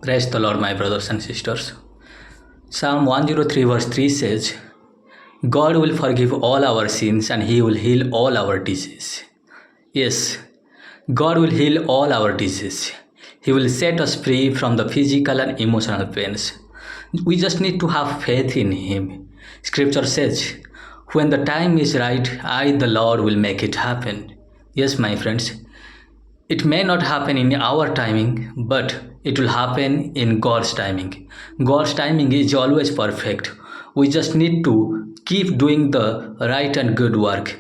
Praise the Lord, my brothers and sisters. Psalm 103 verse 3 says, God will forgive all our sins and He will heal all our diseases. Yes, God will heal all our diseases. He will set us free from the physical and emotional pains. We just need to have faith in Him. Scripture says, when the time is right, I, the Lord, will make it happen. Yes, my friends, it may not happen in our timing, but it will happen in God's timing. God's timing is always perfect. We just need to keep doing the right and good work.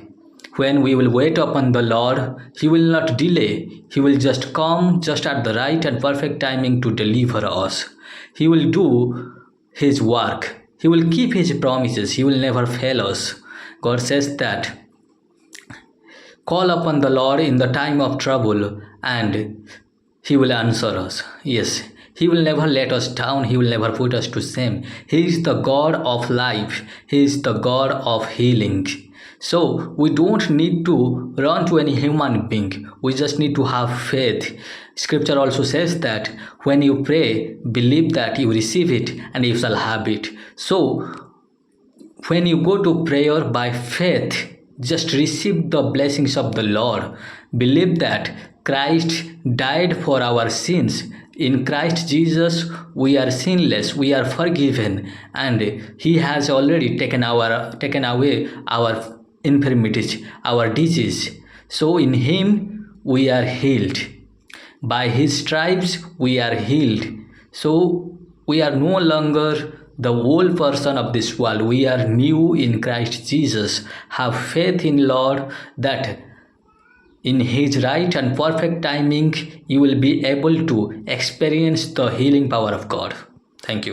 When we will wait upon the Lord, He will not delay. He will just come just at the right and perfect timing to deliver us. He will do His work. He will keep His promises. He will never fail us. God says that call upon the Lord in the time of trouble and He will answer us. Yes, He will never let us down. He will never put us to shame. He is the God of life. He is the God of healing. So we don't need to run to any human being. We just need to have faith. Scripture also says that when you pray, believe that you receive it and you shall have it. So when you go to prayer by faith, just receive the blessings of the Lord. Believe that Christ died for our sins. In Christ Jesus, we are sinless, we are forgiven, and He has already taken away our infirmities, our disease. So in Him we are healed. By His stripes we are healed. So we are no longer the old person of this world. We are new in Christ Jesus. Have faith in Lord that in His right and perfect timing you will be able to experience the healing power of God. Thank you.